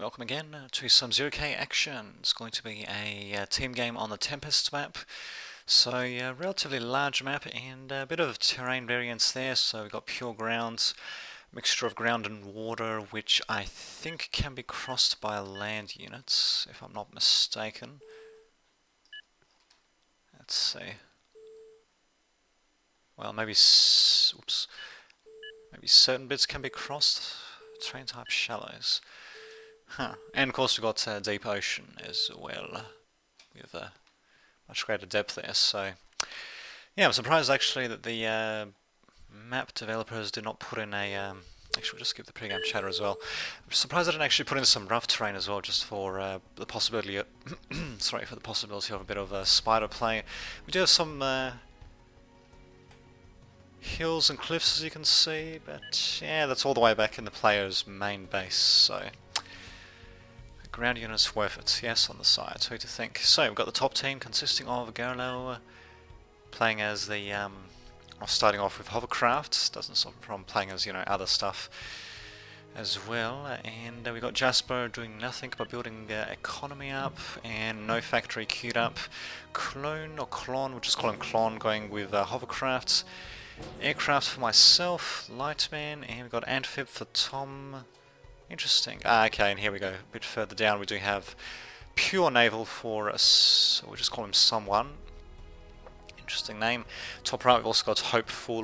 welcome again to some 0K action. It's going to be a team game on the Tempest map. So yeah, relatively large map and a bit of terrain variance there. So we've got pure ground, mixture of ground and water, which I think can be crossed by land units, if I'm not mistaken. Let's see. Well, maybe maybe certain bits can be crossed. Terrain type shallows. Huh. And of course we've got deep ocean as well, with much greater depth there. So yeah, I'm surprised actually that the map developers did not put in a. Actually, we'll just skip the pre-game chatter as well. I'm surprised I didn't actually put in some rough terrain as well, just for the possibility. Of sorry, for the possibility of a bit of spider play. We do have some hills and cliffs, as you can see, but yeah, that's all the way back in the player's main base. So ground units worth it, yes, on the side. Who to think? So we've got the top team consisting of Garlo playing as the starting off with hovercraft. Doesn't stop him from playing as other stuff as well. And we've got Jasper doing nothing but building economy up, and no factory queued up. Clone or Clon, we'll just call him Clon, going with hovercraft. Aircraft for myself, Lightman, and we've got Amphib for Tom. Interesting. Okay, and here we go. A bit further down we do have pure naval for us, so we'll just call him Someone. Interesting name. Top right we've also got Hopeful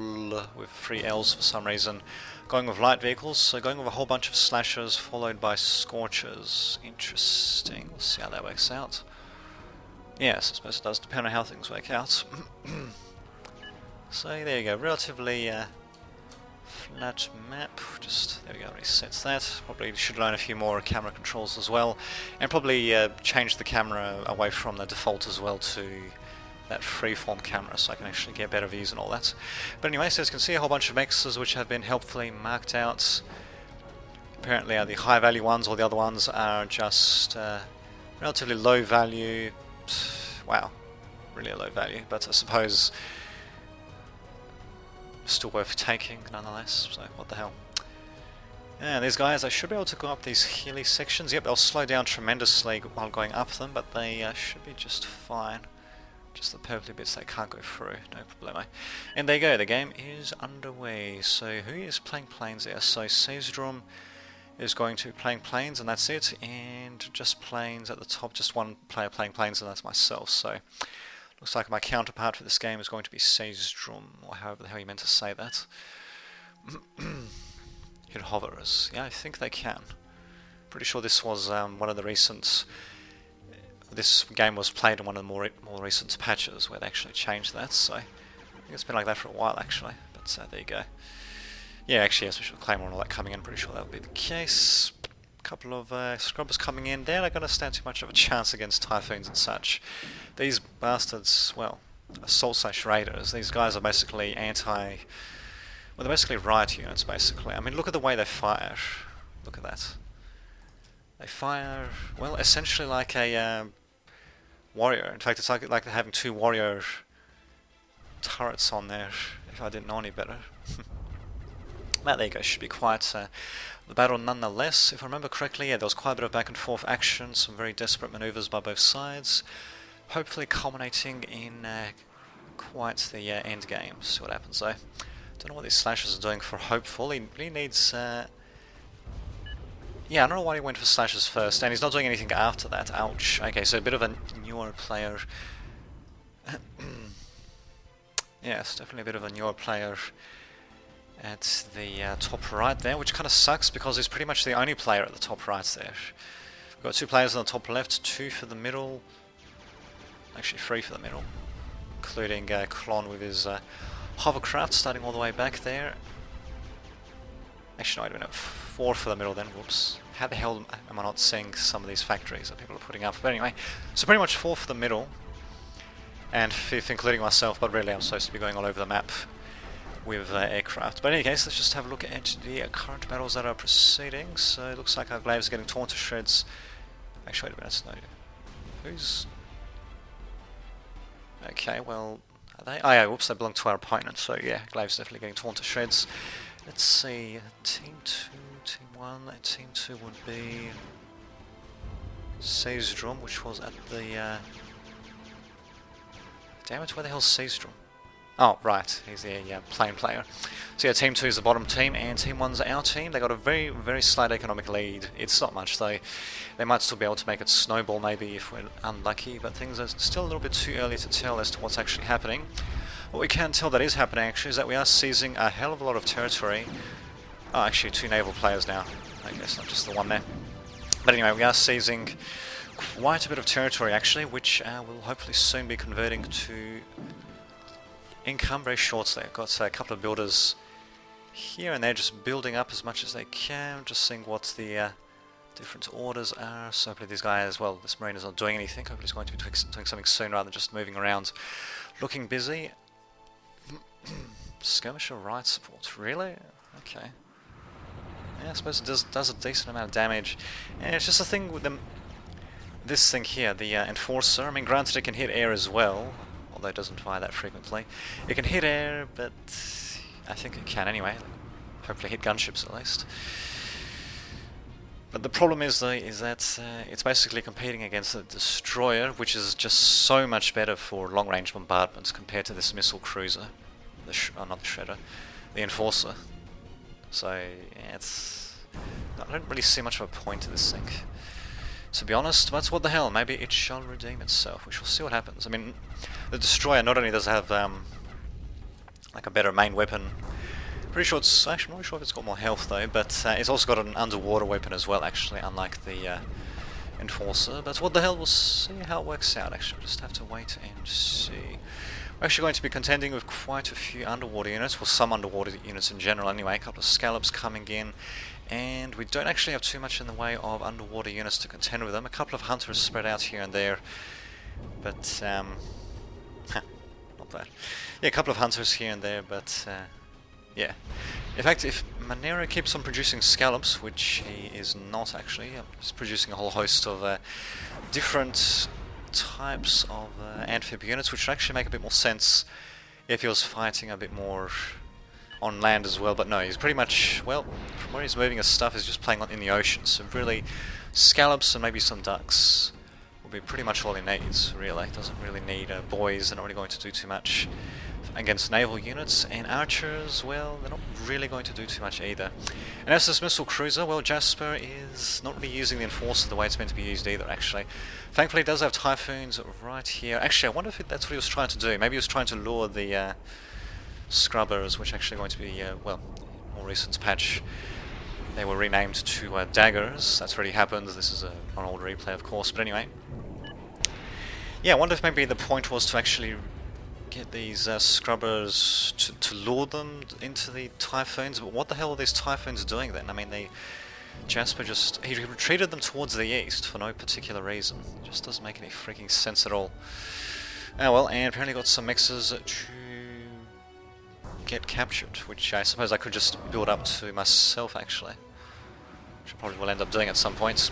with 3 L's for some reason. Going with light vehicles, so going with a whole bunch of slashers followed by scorchers. Interesting. We'll see how that works out. Yes, I suppose it does depend on how things work out. So there you go, relatively flat map. Just there we go, resets that. Probably should learn a few more camera controls as well, and probably change the camera away from the default as well to that freeform camera, so I can actually get better views and all that. But anyway, so as you can see, a whole bunch of mexes which have been helpfully marked out. Apparently, the high value ones, or the other ones are just relatively low value. Wow, really a low value, but I suppose still worth taking nonetheless, so what the hell. Yeah, these guys, I should be able to go up these hilly sections. Yep, they'll slow down tremendously while going up them, but they should be just fine. Just the purpley bits they can't go through, no problemo. And there you go, the game is underway. So who is playing planes there? So Seisdrum is going to be playing planes, and that's it, and just planes at the top, just one player playing planes, and that's myself. So looks like my counterpart for this game is going to be Seisdrum, or however the hell you meant to say that. Hit hoverers. Yeah, I think they can. Pretty sure this was one of the recent. This game was played in one of the more recent patches where they actually changed that. So I think it's been like that for a while actually. But there you go. Yeah, actually, yes, we should claim on all that coming in. Pretty sure that would be the case. Couple of scrubbers coming in. They're not going to stand too much of a chance against typhoons and such. These bastards, well, assault/raiders. These guys are basically well, they're basically riot units, basically. I mean, look at the way they fire. Look at that. They fire, well, essentially like a warrior. In fact, it's like having 2 warrior turrets on there, if I didn't know any better. But there you go, should be quite the battle nonetheless. If I remember correctly, yeah, there was quite a bit of back and forth action, some very desperate maneuvers by both sides, hopefully culminating in quite the end game. See what happens though. Don't know what these slashers are doing for Hopeful. He really needs yeah, I don't know why he went for slashes first, and he's not doing anything after that. Ouch. Okay, so a bit of a newer player. Yes, definitely a bit of a newer player at the top right there, which kind of sucks because he's pretty much the only player at the top right there. We've got 2 players on the top left, 2 for the middle, actually 3 for the middle, including Klon with his hovercraft starting all the way back there. Actually, no, I don't know, 4 for the middle then, whoops. How the hell am I not seeing some of these factories that people are putting up? But anyway, so pretty much 4 for the middle, and 5th including myself, but really I'm supposed to be going all over the map with aircraft. But in any case, let's just have a look at the current battles that are proceeding. So it looks like our glaives are getting torn to shreds. Actually, wait a minute, no. Who's... Okay, well, are they? Oh yeah, whoops, they belong to our opponent, so yeah, glaives definitely getting torn to shreds. Let's see, Team 2, Team 1, Team 2 would be... Seisdrum, which was at the... Damn it, where the hell's Seisdrum? Oh, right, he's the plane player. So yeah, Team 2 is the bottom team, and Team 1's our team. They got a very, very slight economic lead. It's not much, though. They might still be able to make it snowball, maybe, if we're unlucky, but things are still a little bit too early to tell as to what's actually happening. What we can tell that is happening, actually, is that we are seizing a hell of a lot of territory. Oh, actually, 2 naval players now. I guess not just the one there. But anyway, we are seizing quite a bit of territory, actually, which will hopefully soon be converting to income very shortly. I've got a couple of builders here and there just building up as much as they can, just seeing what the different orders are. So hopefully these guys, well, this marine is not doing anything. Hopefully he's going to be doing something soon rather than just moving around looking busy. Skirmisher right support, really? Okay. Yeah, I suppose it does a decent amount of damage. And it's just a thing with them. This thing here, the Enforcer, I mean, granted it can hit air as well, although it doesn't fire that frequently. It can hit air, but I think it can anyway. Hopefully hit gunships at least. But the problem is, though, is that it's basically competing against a destroyer, which is just so much better for long-range bombardments compared to this missile cruiser. Not the Shredder, the Enforcer. So, yeah, I don't really see much of a point to this thing, to be honest, but what the hell, maybe it shall redeem itself. We shall see what happens. I mean, the destroyer not only does it have like a better main weapon, pretty sure it's, actually I'm not sure if it's got more health though, but it's also got an underwater weapon as well, actually, unlike the Enforcer. But what the hell, we'll see how it works out. Actually, we'll just have to wait and see. We're actually going to be contending with quite a few underwater units, well, some underwater units in general anyway, a couple of scallops coming in, and we don't actually have too much in the way of underwater units to contend with them. A couple of hunters spread out here and there, but, not bad. Yeah, a couple of hunters here and there, but, yeah. In fact, if Monero keeps on producing scallops, which he is not actually, he's producing a whole host of different types of amphib units, which would actually make a bit more sense if he was fighting a bit more on land as well, but no, he's pretty much, well, from where he's moving his stuff, he's just playing in the ocean, so really, scallops and maybe some ducks will be pretty much all he needs, really. Doesn't really need boys, they're not really going to do too much against naval units, and archers, well, they're not really going to do too much either. And as this missile cruiser, well, Jasper is not really using the Enforcer the way it's meant to be used either, actually. Thankfully, it does have Typhoons right here. Actually, I wonder if that's what he was trying to do. Maybe he was trying to lure the Scrubbers, which are actually going to be, well, more recent patch. They were renamed to Daggers. That's already happened. This is an old replay, of course, but anyway. Yeah, I wonder if maybe the point was to actually get these Scrubbers to lure them into the Typhoons, but what the hell are these Typhoons doing then? I mean, Jasper he retreated them towards the east for no particular reason. It just doesn't make any freaking sense at all. Oh well, and apparently got some mixers to get captured, which I suppose I could just build up to myself actually, which I probably will end up doing at some points.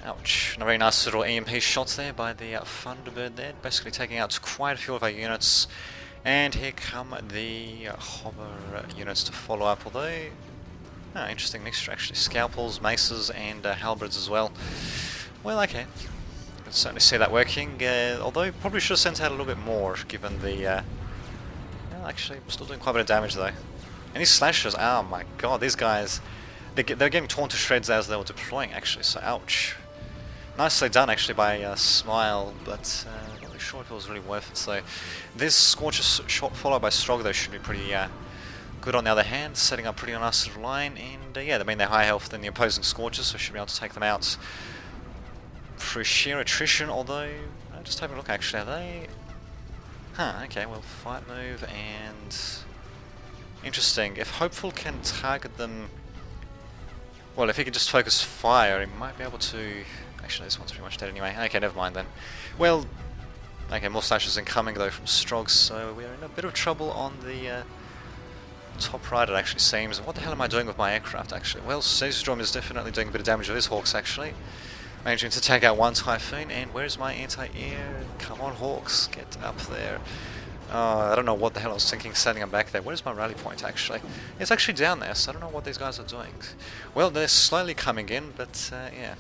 Ouch. A very nice little EMP shot there by the Thunderbird there, basically taking out quite a few of our units. And here come the hover units to follow up, although... Oh, interesting mixture actually. Scalpels, maces, and halberds as well. Well, okay. I can certainly see that working, although probably should have sent out a little bit more, given the... well, actually, I'm still doing quite a bit of damage though. And these slashers, oh my god, these guys... They're getting torn to shreds as they were deploying actually, so ouch. Nicely done actually by Smile, but not really sure if it was really worth it. So this Scorcher shot followed by Strog though should be pretty good on the other hand, setting up pretty nice little line, and yeah, I mean they're high health than the opposing Scorchers, so should be able to take them out through sheer attrition, although, just have a look actually, are they... Huh, okay, well, fight move, and... Interesting, if Hopeful can target them... Well, if he can just focus fire, he might be able to... Actually, this one's pretty much dead anyway. Okay, never mind then. Well, okay, more slashes incoming though from Strogs, so we are in a bit of trouble on the top right, it actually seems. What the hell am I doing with my aircraft actually? Well, Seisdrum is definitely doing a bit of damage with his Hawks actually. Managing to take out one Typhoon, and where's my anti-air? Come on Hawks, get up there. I don't know what the hell I was thinking sending them back there. Where's my rally point actually? It's actually down there, so I don't know what these guys are doing. Well, they're slowly coming in, but yeah.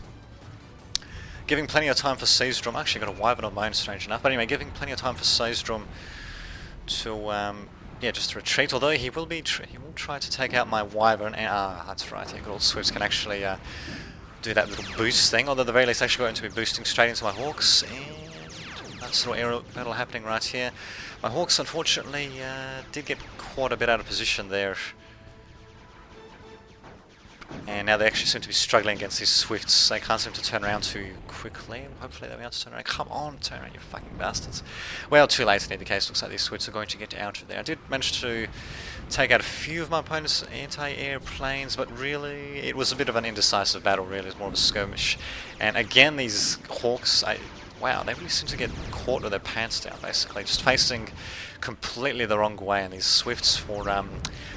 giving plenty of time for Seisdrum. Actually got a Wyvern of my own, strange enough. But anyway, giving plenty of time for Seisdrum to yeah, just retreat. Although he will try to take out my Wyvern. And that's right. Yeah, good old Swifts can actually do that little boost thing. Although at the very least, actually going to be boosting straight into my Hawks. And that's sort of aerial battle happening right here. My Hawks, unfortunately, did get quite a bit out of position there. And now they actually seem to be struggling against these Swifts. They can't seem to turn around too quickly. Hopefully they'll be able to turn around. Come on, turn around, you fucking bastards. Well, too late in either case. Looks like these Swifts are going to get out of there. I did manage to take out a few of my opponent's anti-airplanes, but really it was a bit of an indecisive battle, really. It was more of a skirmish. And again, these Hawks, wow, they really seem to get caught with their pants down, basically. Just facing completely the wrong way, and these Swifts for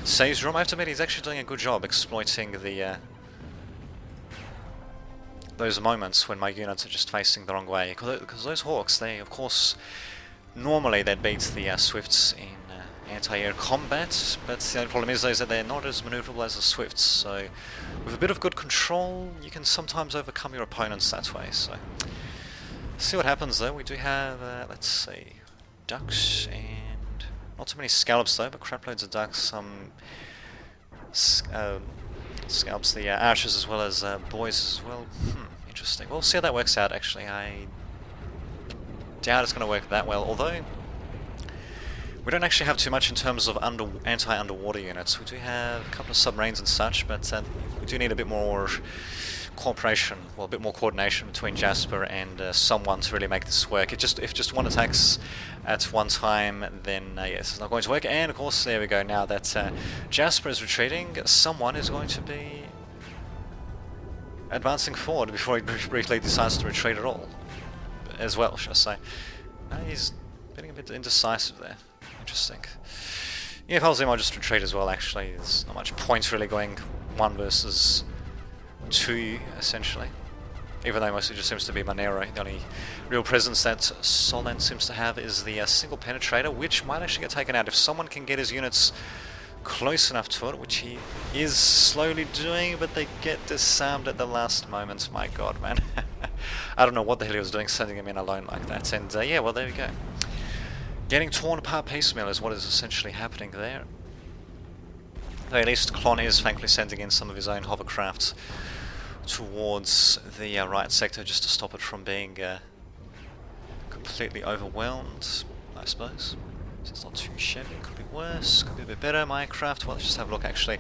Seisdrum, I have to admit, he's actually doing a good job exploiting the those moments when my units are just facing the wrong way. Because those Hawks, they, of course, normally they'd beat the Swifts in anti-air combat, but the only problem is that they're not as maneuverable as the Swifts, so with a bit of good control, you can sometimes overcome your opponents that way, so... See what happens though. We do have, let's see, ducks and not too many scallops though, but crap loads of ducks, some scallops, the archers as well as boys as well. Interesting. We'll see how that works out actually. I doubt it's going to work that well, although we don't actually have too much in terms of anti-underwater units. We do have a couple of submarines and such, but we do need a bit more cooperation, well, a bit more coordination between Jasper and someone to really make this work. If just one attacks at one time, then yes, it's not going to work. And of course, there we go. Now that Jasper is retreating, someone is going to be advancing forward before he briefly decides to retreat at all, as well, shall I say. He's getting a bit indecisive there. Interesting. Yeah, if I was him, I'd just retreat as well, actually. There's not much point really going 1 versus 2, essentially. Even though mostly just seems to be Monero. The only real presence that Solent seems to have is the single penetrator, which might actually get taken out if someone can get his units close enough to it, which he is slowly doing, but they get disarmed at the last moment. My god, man. I don't know what the hell he was doing sending him in alone like that. And yeah, well, there we go. Getting torn apart piecemeal is what is essentially happening there. Though at least Klon is thankfully sending in some of his own hovercraft towards the right sector just to stop it from being completely overwhelmed, I suppose. So it's not too shabby, could be worse, could be a bit better. My craft, well, let's just have a look actually.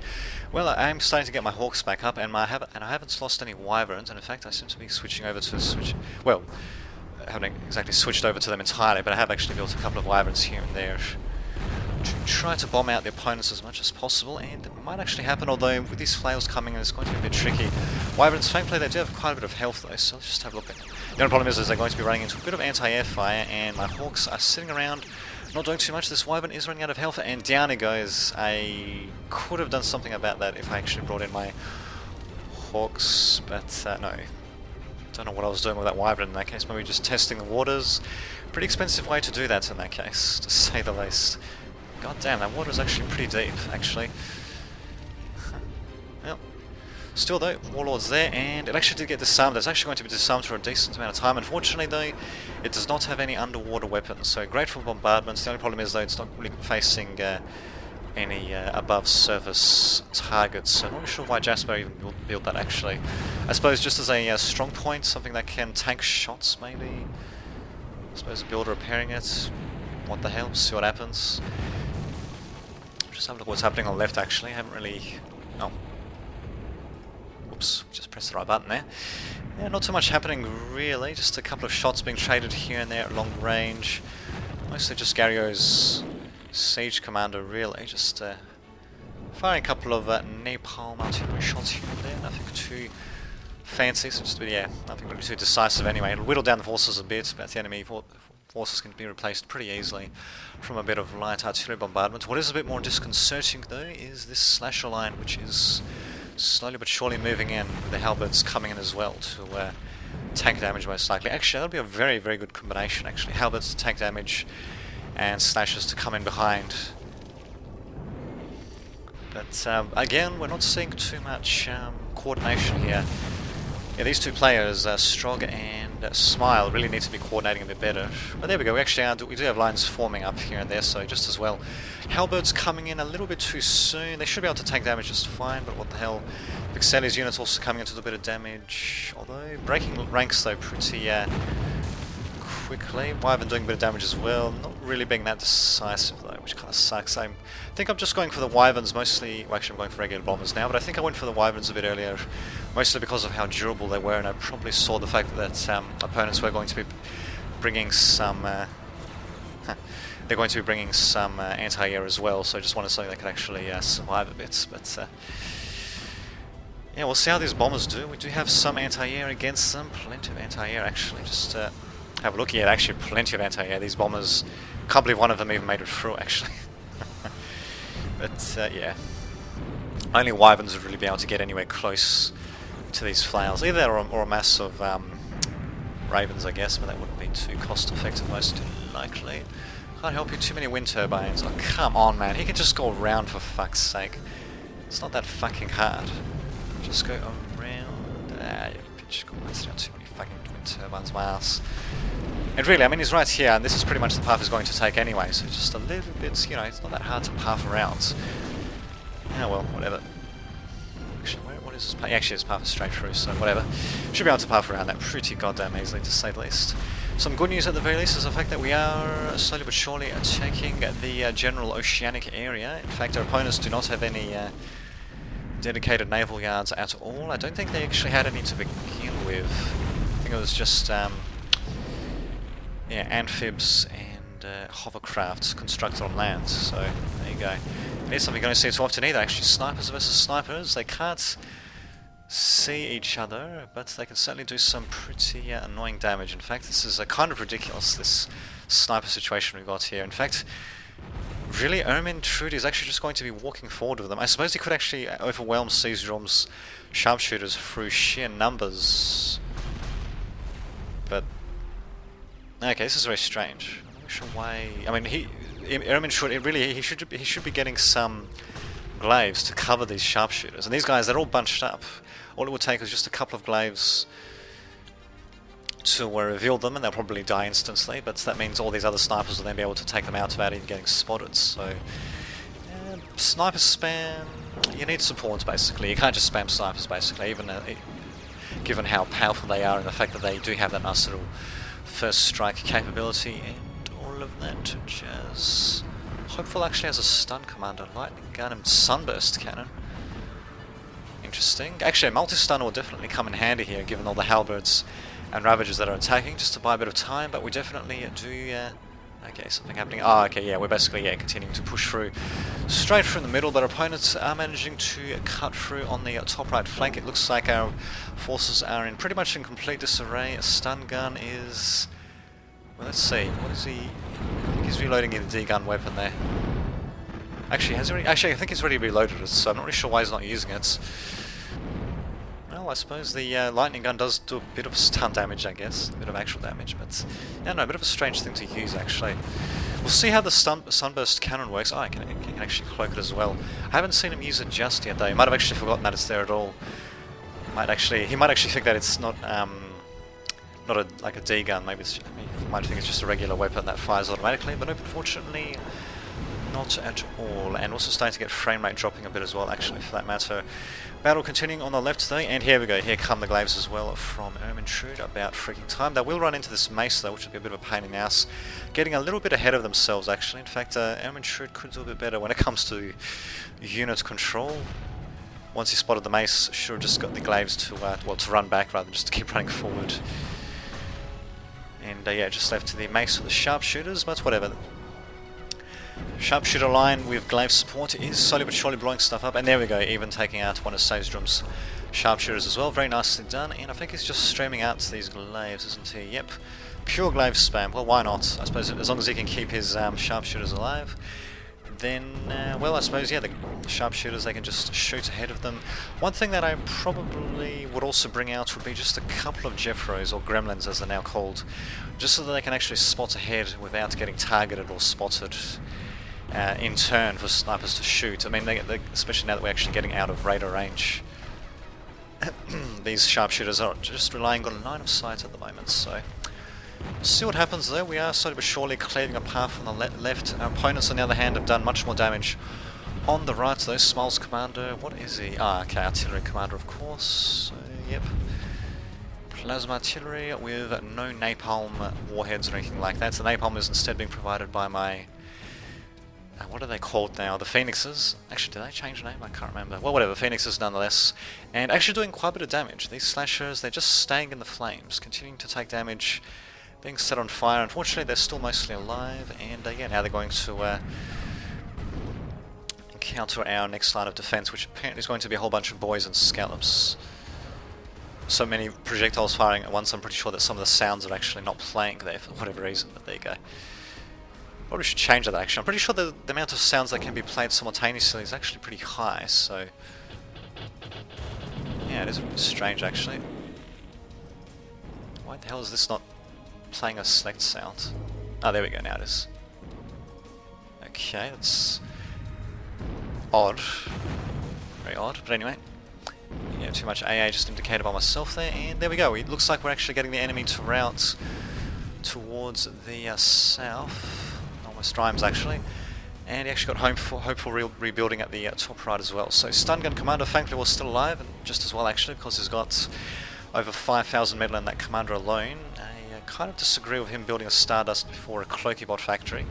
Well, I'm starting to get my Hawks back up, and I haven't lost any Wyverns, and in fact I seem to be switching over to well, I haven't exactly switched over to them entirely, but I have actually built a couple of Wyverns here and there to try to bomb out the opponents as much as possible, and it might actually happen, although with these flails coming in it's going to be a bit tricky. Wyverns, thankfully they do have quite a bit of health though, so let's just have a look at it. The only problem is they're going to be running into a bit of anti-air fire, and my Hawks are sitting around not doing too much. This Wyvern is running out of health, and down he goes. I could have done something about that if I actually brought in my Hawks, but no. Don't know what I was doing with that Wyvern in that case, maybe just testing the waters. Pretty expensive way to do that in that case, to say the least. God damn, that water is actually pretty deep, actually. Well, still though, Warlord's there, and it actually did get disarmed. It's actually going to be disarmed for a decent amount of time. Unfortunately though, it does not have any underwater weapons, so great for bombardments. The only problem is though, it's not really facing any above surface targets, so I'm not sure why Jasper even built that actually. I suppose just as a strong point, something that can tank shots maybe. I suppose a builder repairing it. What the hell, see what happens. Just have a look at what's happening on the left actually. I haven't really... oh. Whoops, just pressed the right button there. Yeah, not too much happening really, just a couple of shots being traded here and there at long range. Mostly just Gario's siege commander really, just firing a couple of napalm artillery shots here and there, nothing too fancy, so just, yeah, nothing really too decisive anyway. It'll whittle down the forces a bit, but the enemy forces can be replaced pretty easily from a bit of light artillery bombardment. What is a bit more disconcerting though is this slasher line, which is slowly but surely moving in, with the halberds coming in as well to tank damage most likely. Actually, that would be a very, very good combination actually. Halberds to tank damage and slashers to come in behind. But again, we're not seeing too much coordination here Yeah, these two players, Strog and Smile, really need to be coordinating a bit better. But there we go, we actually we do have lines forming up here and there, so just as well. Halberds coming in a little bit too soon. They should be able to take damage just fine, but what the hell. Vixeli's unit's also coming into a bit of damage, although breaking ranks though pretty quickly. Wyvern doing a bit of damage as well, not really being that decisive though, which kind of sucks. I think I'm just going for the Wyverns mostly, well actually I'm going for regular bombers now, but I think I went for the Wyverns a bit earlier, mostly because of how durable they were, and I probably saw the fact that opponents were going to be bringing some they're going to be bringing some anti-air as well, so I just wanted something that could actually survive a bit. But yeah, we'll see how these bombers do. We do have some anti-air against them, plenty of anti-air actually. Just have a look. Yeah, actually plenty of anti-air. These bombers, can't believe one of them even made it through actually. But yeah, only Wyverns would really be able to get anywhere close to these flails, either or a mass of Ravens, I guess, but that wouldn't be too cost effective, most likely. Can't help you, too many wind turbines. Oh, come on, man. He can just go around, for fuck's sake. It's not that fucking hard. Just go around. Ah, you bitch. God, that's not too many fucking wind turbines, my ass. And really, I mean, he's right here, and this is pretty much the path he's going to take anyway, so just a little bit, you know, it's not that hard to path around. Ah, well, whatever. Actually, what is his path? Actually, his path is straight through, so whatever. Should be able to path around that pretty goddamn easily, to say the least. Some good news at the very least is the fact that we are slowly but surely taking the general oceanic area. In fact, our opponents do not have any dedicated naval yards at all. I don't think they actually had any to begin with. I think it was just yeah, amphibs and hovercrafts constructed on land. So there you go. It is something you don't see too often either. Actually, snipers versus snipers. They can't see each other, but they can certainly do some pretty annoying damage. In fact, this is kind of ridiculous, this sniper situation we've got here. In fact, really, Ermin Trude is actually just going to be walking forward with them. I suppose he could actually overwhelm Caesarum's sharpshooters through sheer numbers. But okay, this is very strange. I'm not sure why. I mean, Ermin should really he should be getting some glaives to cover these sharpshooters, and these guys, they're all bunched up. All it would take is just a couple of glaives to reveal them, and they'll probably die instantly, but that means all these other snipers will then be able to take them out without even getting spotted. So sniper spam, you need support basically. You can't just spam snipers basically, even given how powerful they are and the fact that they do have that nice little first strike capability and all of that jazz. Hopeful actually has a stun commander, lightning gun and sunburst cannon. Interesting. Actually, a multi-stun will definitely come in handy here, given all the halberds and ravagers that are attacking, just to buy a bit of time. But we definitely do. Okay, something happening. Oh, okay, yeah, we're basically continuing to push through, straight through the middle. But our opponents are managing to cut through on the top right flank. It looks like our forces are in pretty much in complete disarray. A stun gun is. Well, let's see. What is he? I think he's reloading the D-gun weapon there. Actually, has he already? Actually, I think he's already reloaded it, so I'm not really sure why he's not using it. Well, I suppose the lightning gun does do a bit of stun damage, I guess. A bit of actual damage, but yeah, no, a bit of a strange thing to use, actually. We'll see how the sunburst cannon works. Oh, I can actually cloak it as well. I haven't seen him use it just yet, though. He might have actually forgotten that it's there at all. He might actually think that it's not like a D gun. Maybe he might think it's just a regular weapon that fires automatically. But nope, unfortunately, not at all. And also starting to get frame rate dropping a bit as well, actually, for that matter. Battle continuing on the left today, and here we go. Here come the glaives as well from Ermintrude. About freaking time. They will run into this mace though, which will be a bit of a pain in the ass. Getting a little bit ahead of themselves, actually. In fact, Ermintrude could do a bit better when it comes to unit control. Once he spotted the mace, should have just got the glaives to to run back rather than just to keep running forward. And yeah, just left to the mace with the sharpshooters, but whatever. Sharpshooter line with glaive support is slowly but surely blowing stuff up, and there we go, even taking out one of Sazdrum's sharpshooters as well. Very nicely done, and I think he's just streaming out these glaives, isn't he? Yep, pure glaive spam. Well, why not? I suppose as long as he can keep his sharpshooters alive, then, well, I suppose, yeah, the sharpshooters, they can just shoot ahead of them. One thing that I probably would also bring out would be just a couple of Jeffros, or gremlins as they're now called, just so that they can actually spot ahead without getting targeted or spotted in turn for snipers to shoot. I mean, especially now that we're actually getting out of radar range. these sharpshooters are just relying on line of sight at the moment, so we'll see what happens there. We are slowly but surely cleaving a path from the left. Our opponents, on the other hand, have done much more damage on the right. So Smiles Commander, what is he? Ah, okay, Artillery Commander, of course. So, yep. Plasma Artillery with no Napalm warheads or anything like that. So Napalm is instead being provided by my... what are they called now? The Phoenixes? Actually, did they change name? I can't remember. Well, whatever, Phoenixes nonetheless. And actually doing quite a bit of damage. These slashers, they're just staying in the flames, continuing to take damage, being set on fire. Unfortunately, they're still mostly alive, and yeah, now they're going to encounter our next line of defense, which apparently is going to be a whole bunch of boys and scallops. So many projectiles firing at once, I'm pretty sure that some of the sounds are actually not playing there for whatever reason, but there you go. Probably should change that actually. I'm pretty sure the amount of sounds that can be played simultaneously is actually pretty high, so... yeah, it is really strange actually. Why the hell is this not playing a select sound? Oh, there we go, now it is. Okay, that's... odd. Very odd, but anyway. Yeah, too much AA just indicated by myself there, and there we go. It looks like we're actually getting the enemy to route towards the south. Almost rhymes actually. And he actually got hopeful rebuilding at the top right as well. So Stun Gun Commander thankfully was still alive, and just as well actually, because he's got over 5,000 metal in that commander alone. I kind of disagree with him building a Stardust before a Cloakybot factory.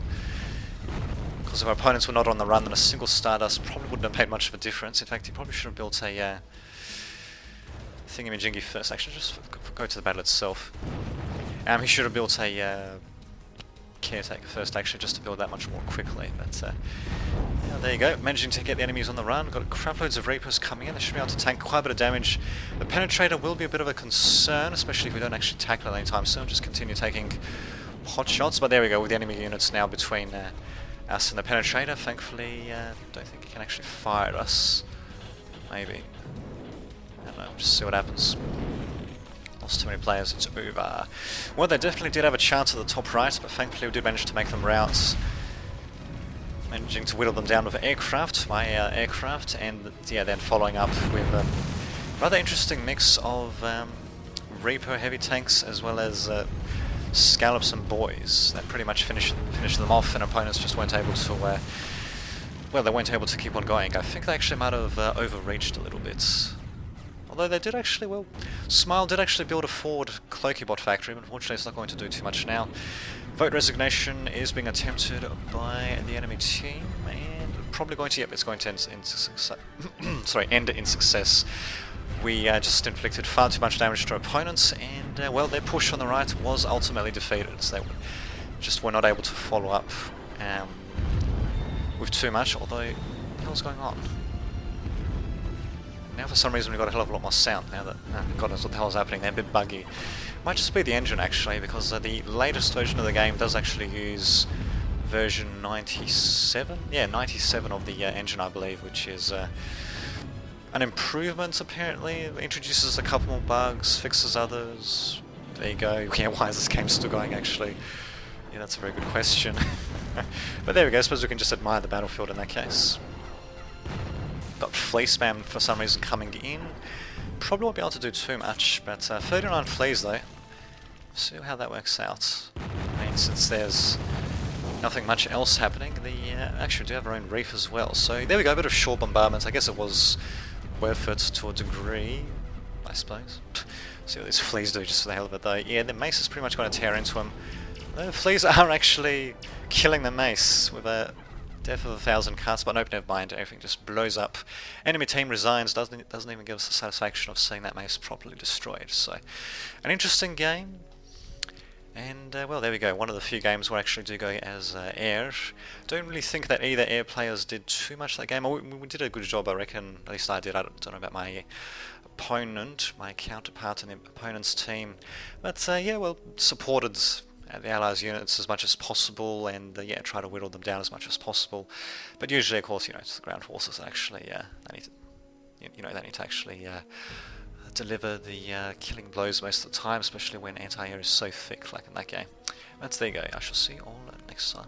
Because if our opponents were not on the run, then a single Stardust probably wouldn't have made much of a difference. In fact, he probably should have built a thingamajiggy first. Actually, just go to the battle itself. He should have built a Caretaker first, actually, just to build that much more quickly. But yeah, there you go, managing to get the enemies on the run. Got crap loads of Reapers coming in. They should be able to tank quite a bit of damage. The Penetrator will be a bit of a concern, especially if we don't actually tackle it anytime soon. Just continue taking pot shots. But there we go, with the enemy units now between us and the Penetrator. Thankfully, don't think he can actually fire at us. Maybe. I don't know, just see what happens. Lost too many players, it's over. Well, they definitely did have a chance at the top right, but thankfully we did manage to make them routes. Managing to whittle them down with aircraft, my aircraft, and yeah, then following up with a rather interesting mix of Reaper heavy tanks as well as Scallops and Boys. That pretty much finished them off, and opponents just weren't able to, well, they weren't able to keep on going. I think they actually might have overreached a little bit. Although they did actually, well, Smile did actually build a forward Cloakybot factory, but unfortunately it's not going to do too much now. Vote resignation is being attempted by the enemy team, and probably going to, yep, it's going to end in success. End in success. We just inflicted far too much damage to our opponents, and well, their push on the right was ultimately defeated. So they just were not able to follow up with too much, although, what the hell's going on? Now for some reason we've got a hell of a lot more sound now that, God knows what the hell is happening there, a bit buggy. Might just be the engine actually, because the latest version of the game does actually use version 97? Yeah, 97 of the engine I believe, which is an improvement apparently. It introduces a couple more bugs, fixes others. There you go. Yeah, why is this game still going actually? Yeah, that's a very good question. But there we go, I suppose we can just admire the battlefield in that case. Got flea spam for some reason coming in. Probably won't be able to do too much, but 39 fleas though. See how that works out. I mean, since there's nothing much else happening, actually we do have our own reef as well. So there we go, a bit of shore bombardment. I guess it was worth it to a degree, I suppose. See what these fleas do just for the hell of it though. Yeah, the mace is pretty much going to tear into them. The fleas are actually killing the mace with a death of 1,000 cuts, but nope, never mind, everything just blows up. Enemy team resigns, doesn't even give us the satisfaction of seeing that mace properly destroyed. So, an interesting game, and well, there we go, one of the few games where I actually do go as air. Don't really think that either air players did too much that game. We did a good job, I reckon, at least I did. I don't know about my opponent, my counterpart in the opponent's team, but yeah, well, supported the Allies' units as much as possible, and yeah, try to whittle them down as much as possible. But usually, of course, you know, it's the ground forces that actually, they need to, they need to actually deliver the killing blows most of the time, especially when anti-air is so thick, like in that game. But there you go. I shall see you all next time.